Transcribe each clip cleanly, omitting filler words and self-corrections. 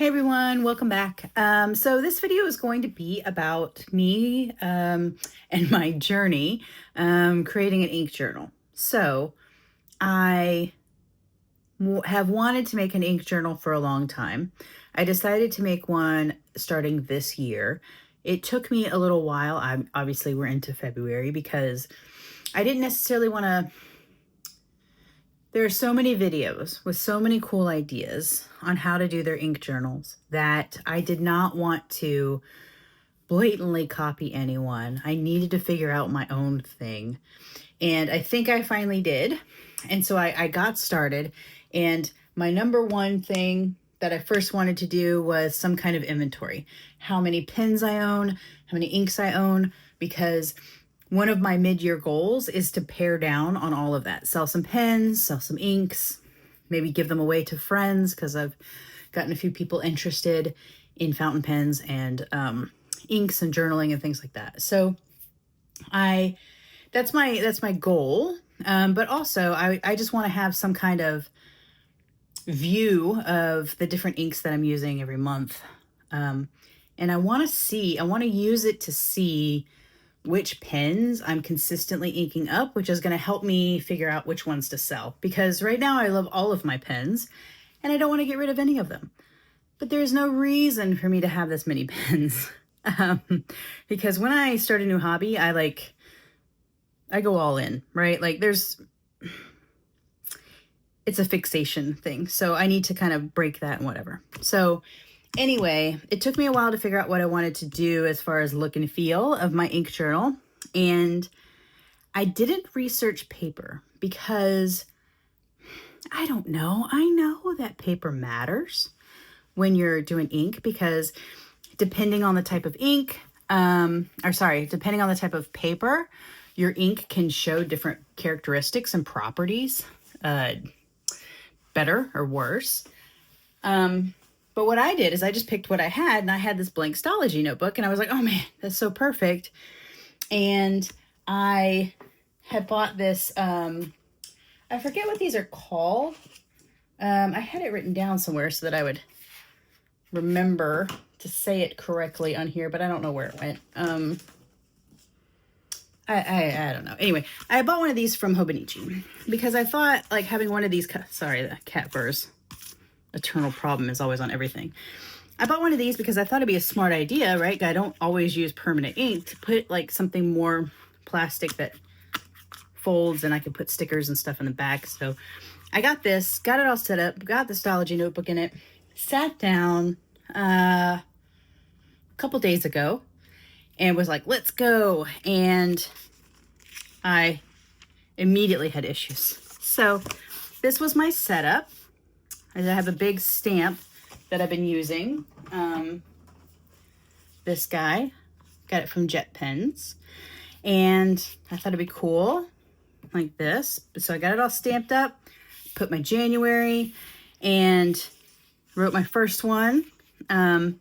Hey everyone, welcome back. So this video is going to be about me and my journey creating an ink journal. So I have wanted to make an ink journal for a long time. I decided to make one starting this year. It took me a little while. Obviously we're into February because I didn't necessarily want to. There are so many videos with so many cool ideas on how to do their ink journals that I did not want to blatantly copy anyone. I needed to figure out my own thing. And I think I finally did. And so I got started. And my number one thing that I first wanted to do was some kind of inventory. How many pens I own, how many inks I own, because one of my mid-year goals is to pare down on all of that. Sell some pens, sell some inks, maybe give them away to friends because I've gotten a few people interested in fountain pens and inks and journaling and things like that. So that's my goal. But also I just want to have some kind of view of the different inks that I'm using every month. And I want to use it to see which pens I'm consistently inking up, which is going to help me figure out which ones to sell. Because right now I love all of my pens and I don't want to get rid of any of them. But there's no reason for me to have this many pens. Because when I start a new hobby, I go all in, right? It's a fixation thing. So I need to kind of break that and whatever. So anyway, it took me a while to figure out what I wanted to do as far as look and feel of my ink journal. And I didn't research paper because I don't know. I know that paper matters when you're doing ink because depending on the type of ink, depending on the type of paper, your ink can show different characteristics and properties, better or worse. But what I did is I just picked what I had, and I had this blank Stalogy notebook, and I was like, oh man, that's so perfect. And I had bought this, I forget what these are called. I had it written down somewhere so that I would remember to say it correctly on here, but I don't know where it went. I don't know. Anyway, I bought one of these from Hobonichi because I thought having one of these, sorry, the cat furs. Eternal problem is always on everything. I bought one of these because I thought it'd be a smart idea, right? I don't always use permanent ink, to put something more plastic that folds and I can put stickers and stuff in the back. So I got this, got it all set up, got the Stalogy notebook in it, sat down a couple days ago and was like, let's go. And I immediately had issues. So this was my setup. I have a big stamp that I've been using. This guy, got it from Jet Pens. And I thought it'd be cool, like this. So I got it all stamped up, put my January, and wrote my first one. And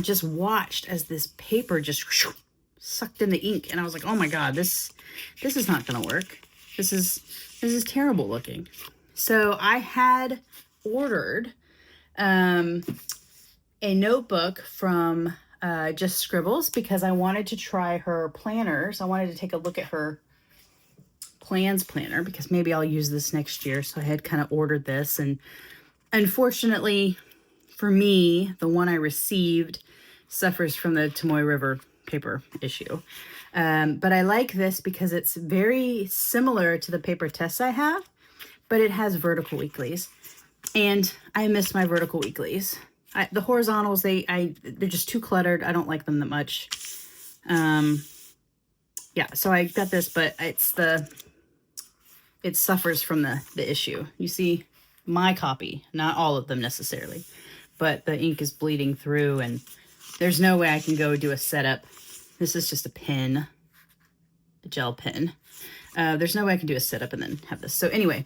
just watched as this paper just sucked in the ink. And I was like, oh my God, this is not gonna work. This is terrible looking. So I had ordered a notebook from just Scribbles because I wanted to try her planners. I wanted to take a look at her plans planner because maybe I'll use this next year. So I had kind of ordered this, and unfortunately for me, the one I received suffers from the Tomoe River paper issue. But I like this because it's very similar to the paper tests I have, but it has vertical weeklies, and I miss my vertical weeklies. The horizontals, they're just too cluttered. I don't like them that much. Yeah, so I got this, but it suffers from the issue. You see my copy, not all of them necessarily, but the ink is bleeding through, and there's no way I can go do a setup. This is just a pen, a gel pen. There's no way I can do a setup and then have this. So anyway,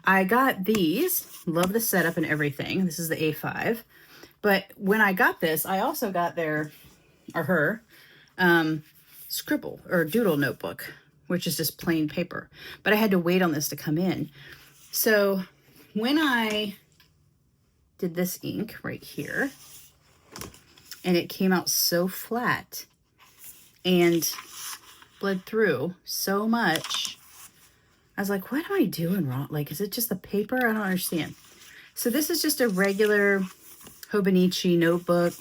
I got these, love the setup and everything. This is the A5. But when I got this, I also got her scribble or doodle notebook, which is just plain paper. But I had to wait on this to come in. So when I did this ink right here, and it came out so flat and bled through so much. I was like, what am I doing wrong? Like, is it just the paper? I don't understand. So this is just a regular Hobonichi notebook.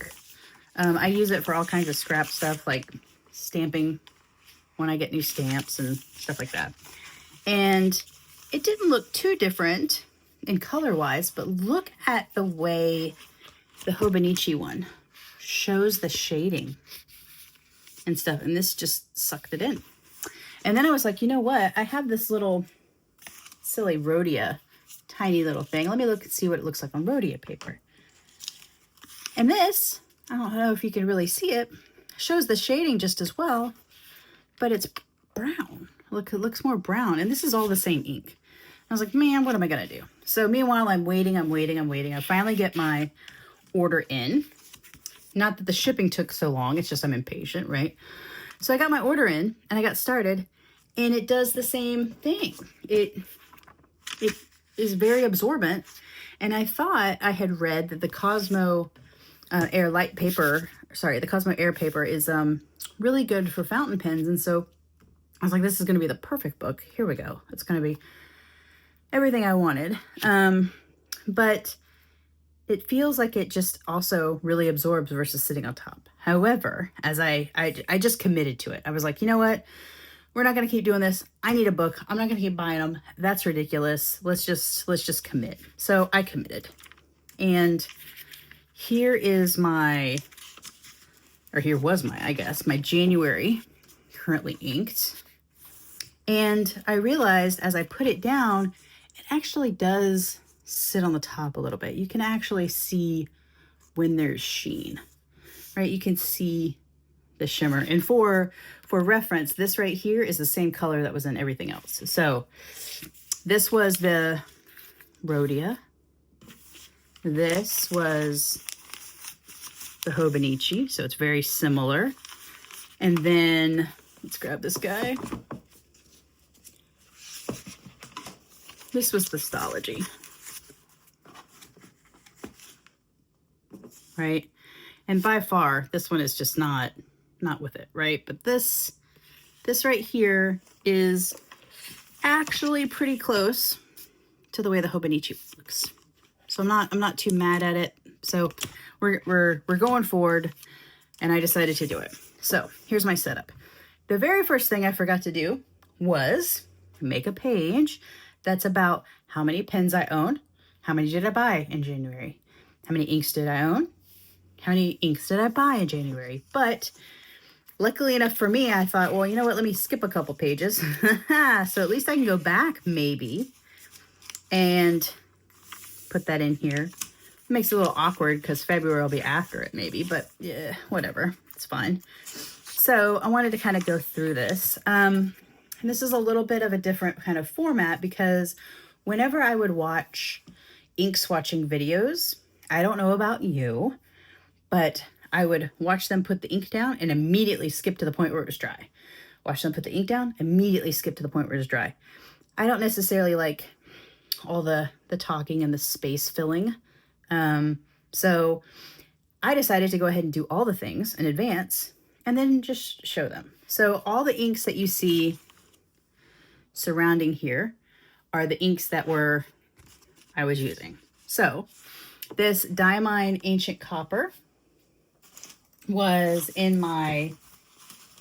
I use it for all kinds of scrap stuff, like stamping when I get new stamps and stuff like that. And it didn't look too different in color-wise, but look at the way the Hobonichi one shows the shading and stuff. And this just sucked it in. And then I was like, you know what? I have this little silly Rhodia, tiny little thing. Let me look and see what it looks like on Rhodia paper. And this, I don't know if you can really see it, shows the shading just as well, but it's brown. Look, it looks more brown. And this is all the same ink. I was like, man, what am I going to do? So meanwhile, I'm waiting. I finally get my order in. Not that the shipping took so long. It's just I'm impatient, right? So I got my order in and I got started, and it does the same thing. It is very absorbent. And I thought I had read that the Cosmo Air light paper, sorry, the Cosmo Air paper is really good for fountain pens. And so I was like, this is going to be the perfect book. Here we go. It's going to be everything I wanted. But it feels like it just also really absorbs versus sitting on top. However, as I just committed to it. I was like, you know what? We're not going to keep doing this. I need a book. I'm not going to keep buying them. That's ridiculous. Let's just commit. So I committed. And here is my, or here was my, I guess, my January currently inked. And I realized as I put it down, it actually does sit on the top a little bit. You can actually see when there's sheen, right? You can see the shimmer. And for reference, this right here is the same color that was in everything else. So this was the Rhodia. This was the Hobonichi, so it's very similar. And then let's grab this guy. This was the Stalogy. Right? And by far, this one is just not with it, right? But this right here is actually pretty close to the way the Hobonichi looks. So I'm not too mad at it. So we're going forward, and I decided to do it. So here's my setup. The very first thing I forgot to do was make a page that's about how many pens I own, how many did I buy in January, how many inks did I own, how many inks did I buy in January. But luckily enough for me, I thought, well, you know what, let me skip a couple pages. So at least I can go back maybe and put that in here. It makes it a little awkward because February will be after it maybe, but yeah, whatever, it's fine. So I wanted to kind of go through this. And this is a little bit of a different kind of format because whenever I would watch ink swatching videos, I don't know about you, but I would watch them put the ink down and immediately skip to the point where it was dry. Watch them put the ink down, immediately skip to the point where it was dry. I don't necessarily like all the talking and the space filling. So I decided to go ahead and do all the things in advance and then just show them. So all the inks that you see surrounding here are the inks that I was using. So this Diamine Ancient Copper was in my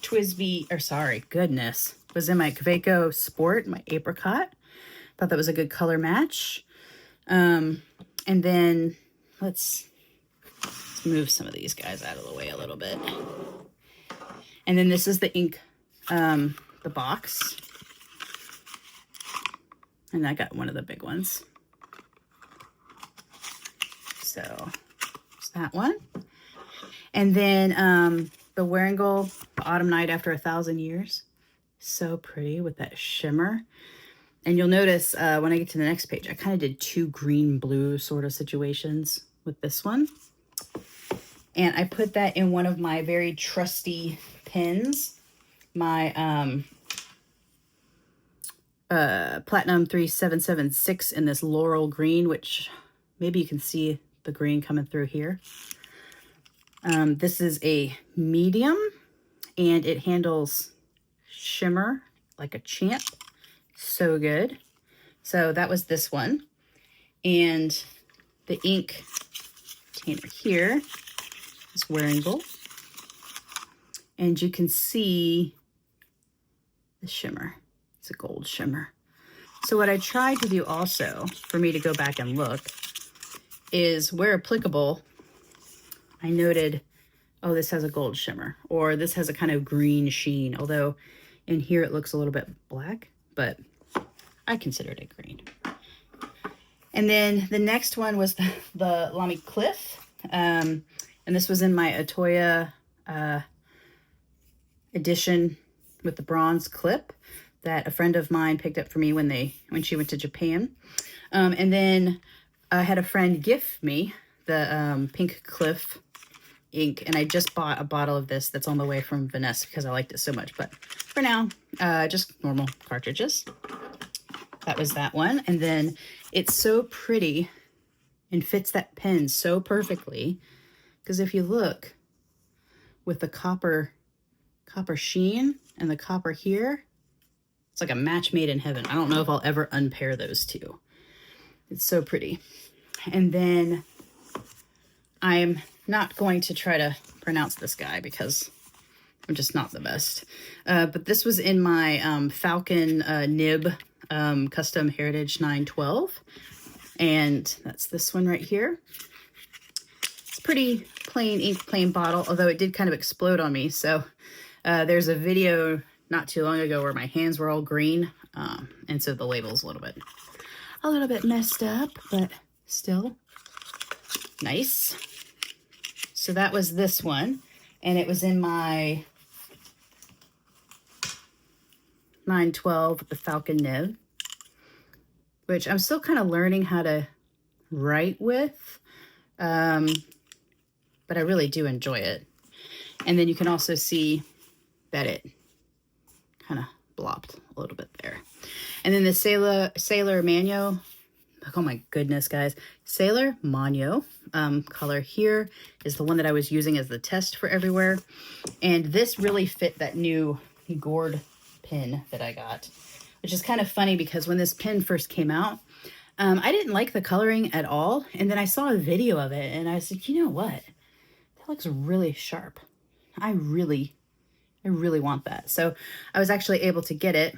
TWSBI, or sorry, goodness, was in my Kaweco Sport, my apricot. Thought that was a good color match. And then let's move some of these guys out of the way a little bit. And then this is the ink, the box. And I got one of the big ones. So it's that one. And then the Wearinguel, the Autumn Night After 1,000 Years. So pretty with that shimmer. And you'll notice when I get to the next page, I kind of did two green-blue sort of situations with this one. And I put that in one of my very trusty pens, my Platinum 3776 in this Laurel Green, which maybe you can see the green coming through here. This is a medium, and it handles shimmer like a champ. So good. So that was this one. And the ink container here is Wearinguel. And you can see the shimmer. It's a gold shimmer. So what I tried to do also, for me to go back and look, is where applicable, I noted, oh, this has a gold shimmer, or this has a kind of green sheen, although in here it looks a little bit black, but I considered it green. And then the next one was the Lamy Lx, and this was in my Atoya edition with the bronze clip that a friend of mine picked up for me when she went to Japan. And then I had a friend gift me the pink cliff ink, and I just bought a bottle of this that's on the way from Vanessa because I liked it so much. But for now, just normal cartridges. That was that one. And then it's so pretty and fits that pen so perfectly, because if you look with the copper sheen and the copper here, it's like a match made in heaven. I don't know if I'll ever unpair those two. It's so pretty. And then I'm not going to try to pronounce this guy because I'm just not the best. But this was in my Falcon nib custom Heritage 912. And that's this one right here. It's pretty plain ink, plain bottle, although it did kind of explode on me. So there's a video not too long ago where my hands were all green. And so the label's a little bit messed up, but still nice. So that was this one. And it was in my 912 with the Falcon nib, which I'm still kind of learning how to write with, but I really do enjoy it. And then you can also see that it kind of blopped a little bit there. And then the Sailor Manyo, oh my goodness, guys. Sailor Manyo color here is the one that I was using as the test for everywhere. And this really fit that new gourd pin that I got, which is kind of funny because when this pin first came out, I didn't like the coloring at all. And then I saw a video of it and I was like, you know what? That looks really sharp. I really want that. So I was actually able to get it,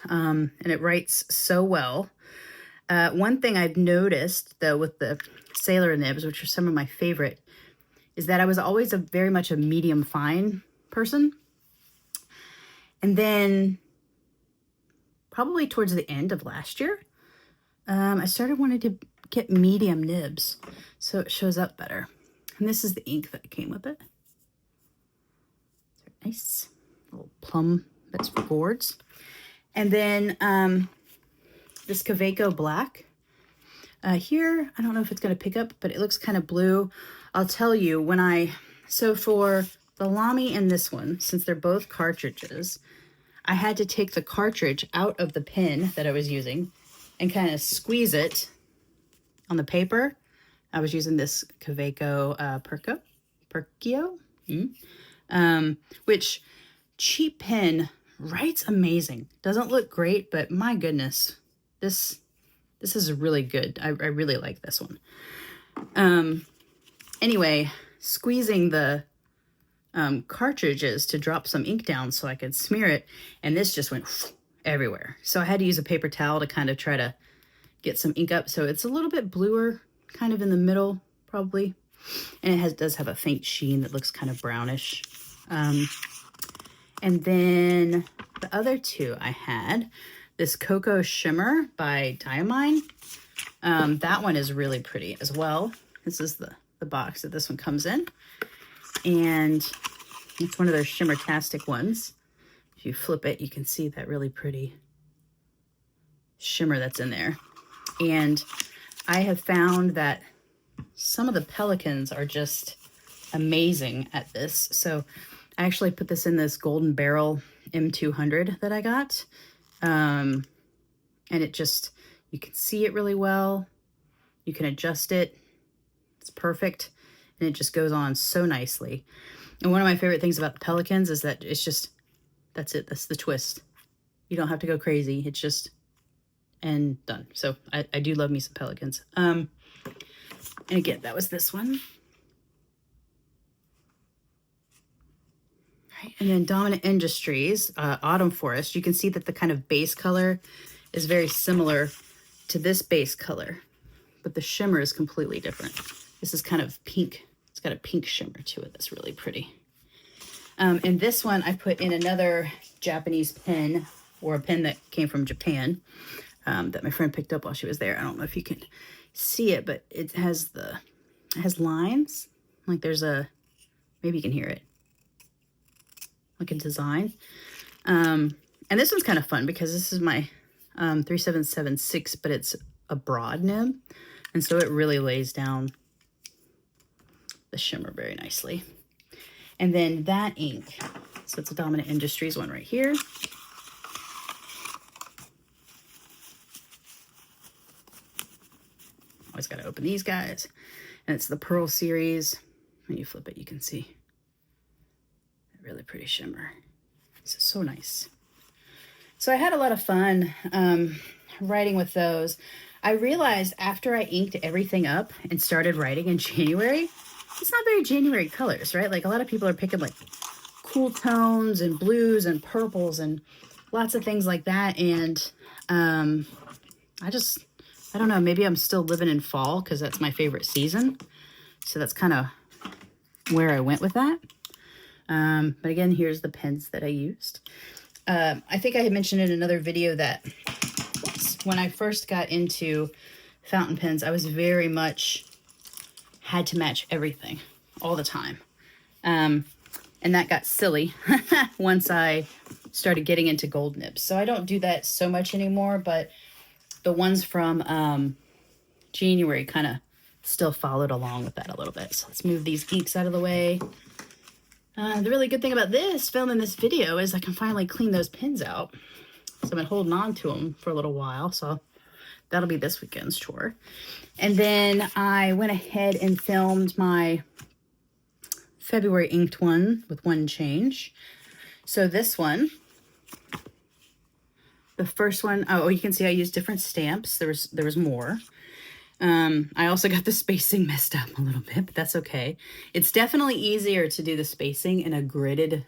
and it writes so well. One thing I've noticed though with the Sailor nibs, which are some of my favorite, is that I was always very much a medium fine person. And then probably towards the end of last year, I started wanting to get medium nibs so it shows up better. And this is the ink that came with it. Nice little plum that's for boards. And then this Kaweco black. Here, I don't know if it's going to pick up, but it looks kind of blue. I'll tell you, so for the Lamy and this one, since they're both cartridges, I had to take the cartridge out of the pen that I was using and kind of squeeze it on the paper. I was using this Kaweco Perkeo, which cheap pen, writes amazing. Doesn't look great, but my goodness, this is really good. I really like this one. Anyway, squeezing the cartridges to drop some ink down so I could smear it, and this just went everywhere. So I had to use a paper towel to kind of try to get some ink up. So it's a little bit bluer, kind of in the middle, probably. And it does have a faint sheen that looks kind of brownish. And then the other two I had, this Cocoa Shimmer by Diamine. That one is really pretty as well. This is the box that this one comes in. And it's one of those shimmer-tastic ones. If you flip it, you can see that really pretty shimmer that's in there. And I have found that some of the Pelikans are just amazing at this. So I actually put this in this Golden Barrel M200 that I got. And it just, you can see it really well. You can adjust it. It's perfect, and it just goes on so nicely. And one of my favorite things about the Pelikans is that it's just, that's it. That's the twist. You don't have to go crazy. It's just, and done. So I do love me some Pelikans. And again, that was this one. Right, and then Dominant Industries, Autumn Forest. You can see that the kind of base color is very similar to this base color, but the shimmer is completely different. This is kind of pink. It's got a pink shimmer to it that's really pretty. And this one I put in another Japanese pen, or a pen that came from Japan, that my friend picked up while she was there. I don't know if you can see it, but it has lines. Like there's a, maybe you can hear it, like a design. And this one's kind of fun because this is my 3776, but it's a broad nib. And so it really lays down the shimmer very nicely. And then that ink, so it's a Dominant Industries one right here. Always got to open these guys. And it's the Pearl series. When you flip it, you can see a really pretty shimmer. This is so nice. So I had a lot of fun writing with those. I realized after I inked everything up and started writing in January, it's not very January colors, right? Like a lot of people are picking like cool tones and blues and purples and lots of things like that. And I don't know, maybe I'm still living in fall because that's my favorite season. So that's kind of where I went with that. But again, here's the pens that I used. I think I had mentioned in another video that when I first got into fountain pens, I was very much had to match everything all the time. And that got silly once I started getting into gold nibs. So I don't do that so much anymore, but the ones from January kind of still followed along with that a little bit. So let's move these inks out of the way. The really good thing about filming this video is I can finally clean those pins out. So I've been holding on to them for a little while. So that'll be this weekend's chore. And then I went ahead and filmed my February inked one with one change. So this one, the first one, oh, you can see I used different stamps. There was more. I also got the spacing messed up a little bit, but that's okay. It's definitely easier to do the spacing in a gridded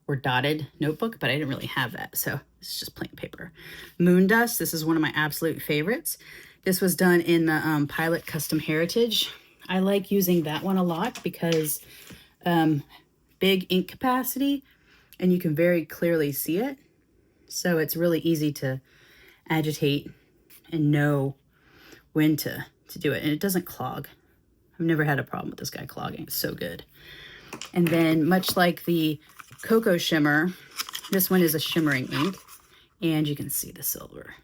or dotted notebook, but I didn't really have that, so it's just plain paper. Moon Dust, this is one of my absolute favorites. This was done in the Pilot Custom Heritage. I like using that one a lot because big ink capacity, and you can very clearly see it. So it's really easy to agitate and know when to do it. And it doesn't clog. I've never had a problem with this guy clogging. It's so good. And then much like the Cocoa Shimmer, this one is a shimmering ink. And you can see the silver.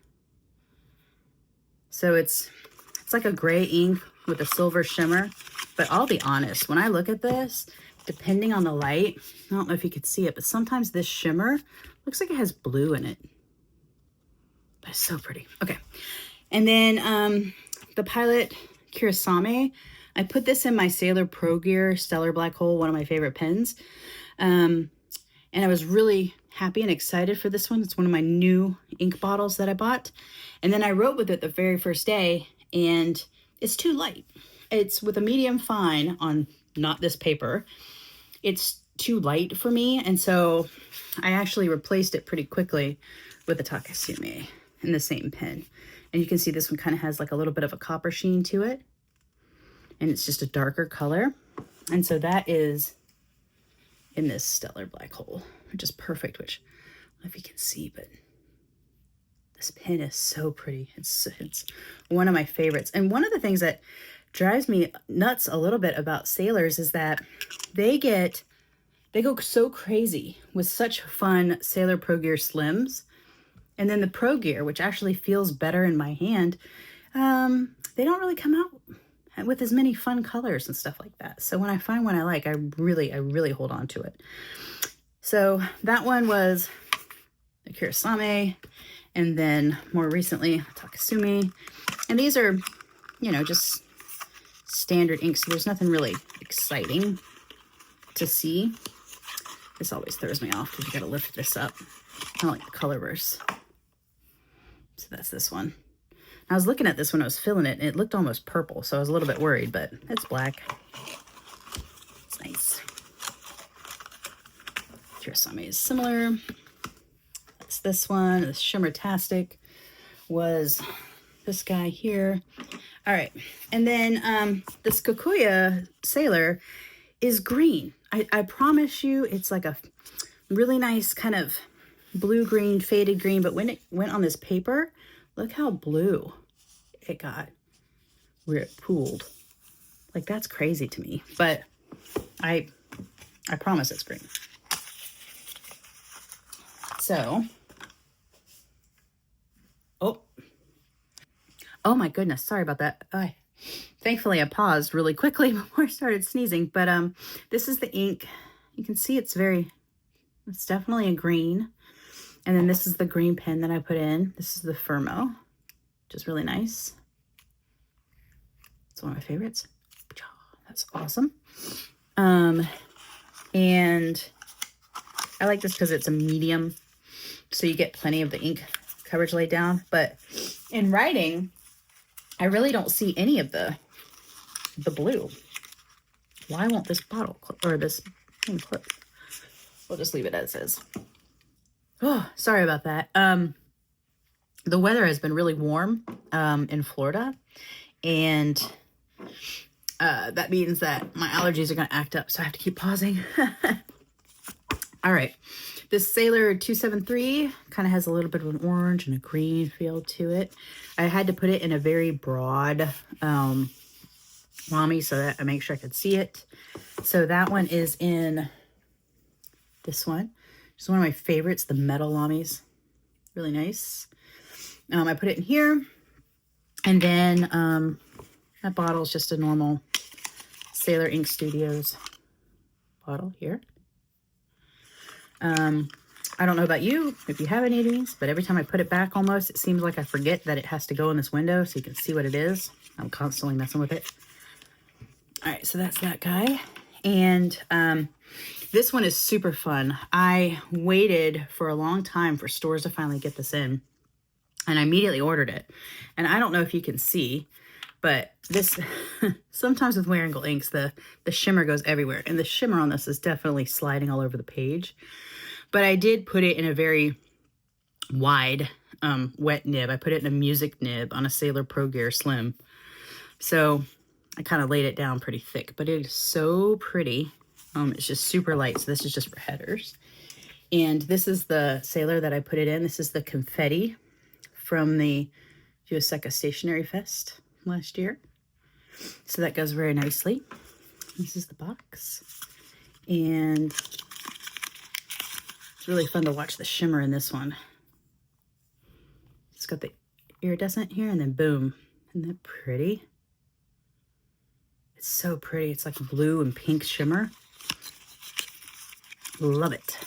So it's like a gray ink with a silver shimmer. But I'll be honest, when I look at this, depending on the light, I don't know if you could see it, but sometimes this shimmer looks like it has blue in it. But it's so pretty. Okay. And then the Pilot Kiri-Same, I put this in my Sailor Pro Gear Stellar Black Hole, one of my favorite pens. And I was really happy and excited for this one. It's one of my new ink bottles that I bought. And then I wrote with it the very first day, and it's too light. It's with a medium fine on not this paper. It's too light for me, and so I actually replaced it pretty quickly with a Take-Sumi in the same pen. And you can see this one kind of has like a little bit of a copper sheen to it, and it's just a darker color. And so that is in this Stellar Black Hole, which is perfect, which I don't know if you can see, but this pen is so pretty. It's one of my favorites. And one of the things that drives me nuts a little bit about Sailors is that they go so crazy with such fun Sailor Pro Gear Slims. And then the Pro Gear, which actually feels better in my hand, they don't really come out with as many fun colors and stuff like that. So when I find one I like, I really hold on to it. So that one was the Kiri-Same, and then more recently, Take-Sumi. And these are, you know, just standard ink, so there's nothing really exciting to see. This always throws me off because you gotta lift this up. I don't like the color bursts. So that's this one. I was looking at this when I was filling it, and it looked almost purple, so I was a little bit worried, but it's black. It's nice. Kiri-Same is similar. That's this one. The Shimmer-tastic was this guy here. All right, and then this Kokuya Sailor is green. I promise you it's like a really nice kind of blue-green, faded green, but when it went on this paper, look how blue it got where it pooled. Like, that's crazy to me, but I promise it's green. So, oh my goodness, sorry about that. Thankfully I paused really quickly before I started sneezing, but this is the ink. You can see it's definitely a green. And then this is the green pen that I put in. This is the Fermo, which is really nice. It's one of my favorites. That's awesome. And I like this because it's a medium, so you get plenty of the ink coverage laid down. But in writing, I really don't see any of the blue. Why won't this bottle clip, or this thing clip? We'll just leave it as is. Oh, sorry about that. The weather has been really warm in Florida, and that means that my allergies are going to act up, so I have to keep pausing. All right. This Sailor 273 kind of has a little bit of an orange and a green feel to it. I had to put it in a very broad lamy so that I make sure I could see it. So that one is in this one. It's one of my favorites, the metal lamies. Really nice. I put it in here. And then that bottle is just a normal Sailor Ink Studios bottle here. I don't know about you, if you have any of these, but every time I put it back almost, it seems like I forget that it has to go in this window so you can see what it is. I'm constantly messing with it. All right, so that's that guy. And this one is super fun. I waited for a long time for stores to finally get this in, and I immediately ordered it. And I don't know if you can see, but this, sometimes with Wearinguel inks, the shimmer goes everywhere. And the shimmer on this is definitely sliding all over the page. But I did put it in a very wide, wet nib. I put it in a music nib on a Sailor Pro Gear Slim. So I kind of laid it down pretty thick, but it is so pretty. It's just super light. So this is just for headers. And this is the Sailor that I put it in. This is the confetti from the Osaka Stationery Fest last year. So that goes very nicely. This is the box. And it's really fun to watch the shimmer in this one. It's got the iridescent here, and then boom. Isn't that pretty? It's so pretty. It's like blue and pink shimmer. Love it.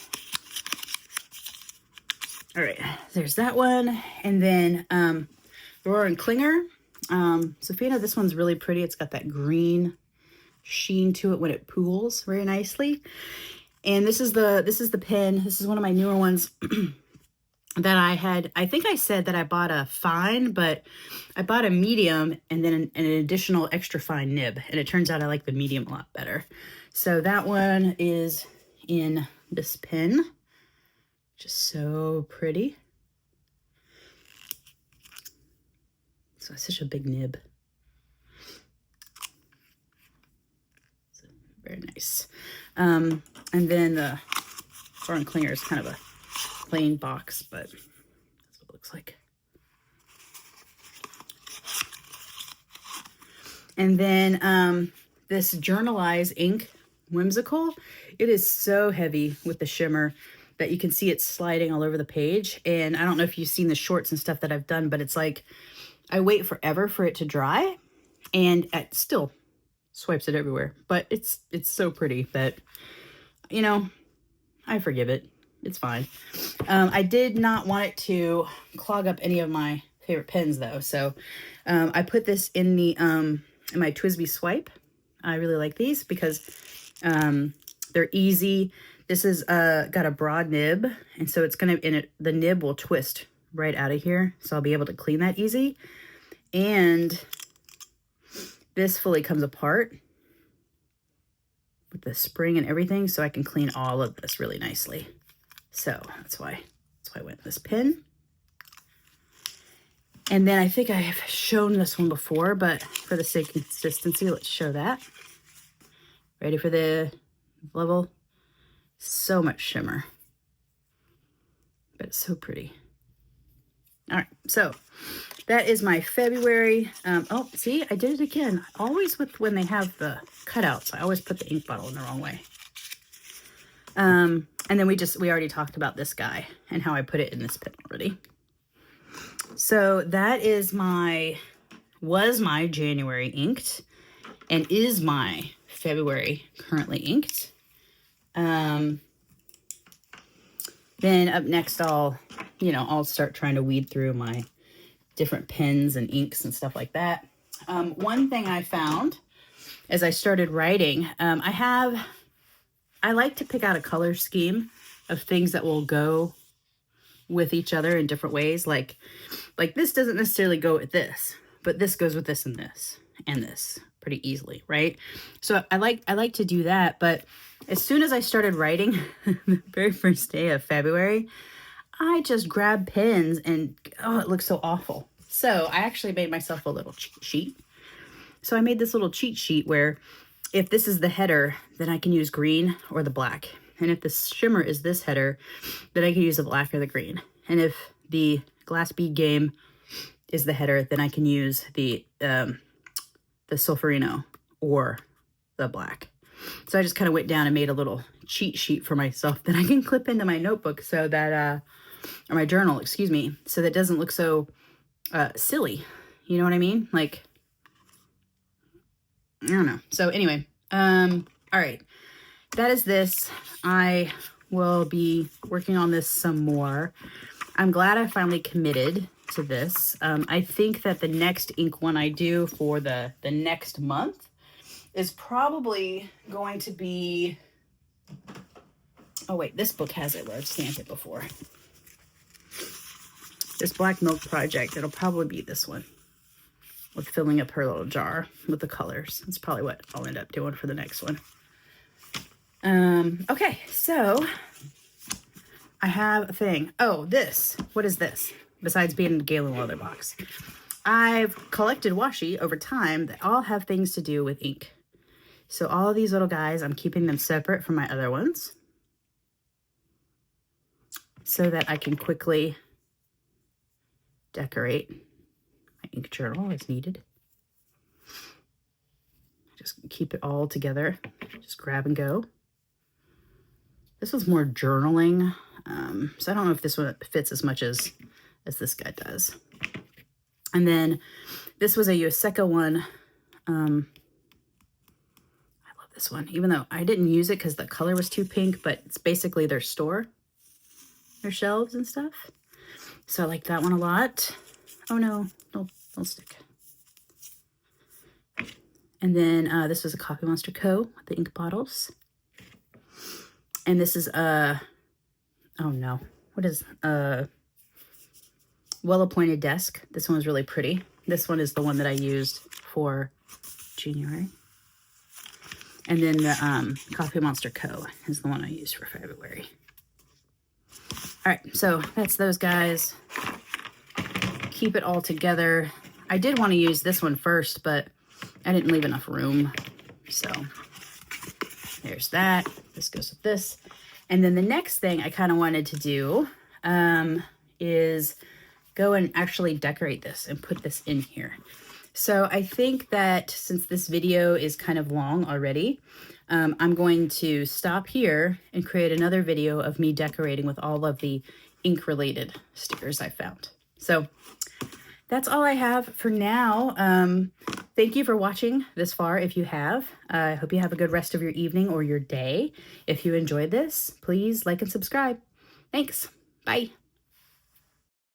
All right, there's that one. And then Rohrer and Klinger. Sophia, this one's really pretty. It's got that green sheen to it when it pools very nicely. And this is the pen. This is one of my newer ones that I had. I think I said that I bought a fine, but I bought a medium and then an additional extra fine nib. And it turns out I like the medium a lot better. So that one is in this pen. Just so pretty. So it's such a big nib. So very nice. And then the Rohrer and Klinger is kind of a plain box, but that's what it looks like. And then this Journalize ink, Whimsical, it is so heavy with the shimmer that you can see it sliding all over the page. And I don't know if you've seen the shorts and stuff that I've done, but it's like I wait forever for it to dry, and it still swipes it everywhere. But it's so pretty that, you know, I forgive it. It's fine. I did not want it to clog up any of my favorite pens though. So I put this in the my TWSBI Swipe. I really like these because they're easy. This is got a broad nib, and so it's gonna, the nib will twist right out of here, so I'll be able to clean that easy. And this fully comes apart with the spring and everything, so I can clean all of this really nicely. So that's why I went with this pin. And then I think I have shown this one before, but for the sake of consistency, let's show that. Ready for the level? So much shimmer, but it's so pretty. All right, so that is my February. Oh, see, I did it again. Always with when they have the cutouts, I always put the ink bottle in the wrong way. And then we already talked about this guy and how I put it in this pen already. So that is was my January inked and is my February currently inked. Then up next, I'll start trying to weed through my different pens and inks and stuff like that. One thing I found as I started writing, I like to pick out a color scheme of things that will go with each other in different ways. Like this doesn't necessarily go with this, but this goes with this and this and this pretty easily, right? So I like to do that, but as soon as I started writing, the very first day of February, I just grabbed pens and, oh, it looks so awful. So I actually made myself a little cheat sheet. So I made this little cheat sheet where if this is the header, then I can use green or the black. And if the shimmer is this header, then I can use the black or the green. And if the glass bead game is the header, then I can use the Solferino or the black. So I just kind of went down and made a little cheat sheet for myself that I can clip into my notebook so that, or my journal, excuse me, so that it doesn't look so silly. You know what I mean? Like, I don't know. So anyway, all right, that is this. I will be working on this some more. I'm glad I finally committed to this. I think that the next ink one I do for the next month is probably going to be, oh wait, this book has it where I've stamped it before. This Black Milk Project, it'll probably be this one with filling up her little jar with the colors. That's probably what I'll end up doing for the next one. Okay, so I have a thing. Oh, this, what is this? Besides being in a Galen leather box. I've collected washi over time that all have things to do with ink. So all of these little guys, I'm keeping them separate from my other ones so that I can quickly decorate my ink journal as needed. Just keep it all together. Just grab and go. This was more journaling, so I don't know if this one fits as much as this guy does. And then this was a Yoseka one. This one, even though I didn't use it because the color was too pink, but it's basically their store, their shelves and stuff. So I like that one a lot. Oh no, don't stick. And then this was a Coffee Monster Co. with the ink bottles. And this is oh no, what is well-appointed desk. This one was really pretty. This one is the one that I used for January. And then the Coffee Monster Co. is the one I used for February. All right, so that's those guys. Keep it all together. I did want to use this one first, but I didn't leave enough room. So there's that. This goes with this. And then the next thing I kind of wanted to do is go and actually decorate this and put this in here. So I think that since this video is kind of long already, I'm going to stop here and create another video of me decorating with all of the ink related stickers I found. So that's all I have for now. Thank you for watching this far if you have. I hope you have a good rest of your evening or your day. If you enjoyed this, please like and subscribe. Thanks. Bye.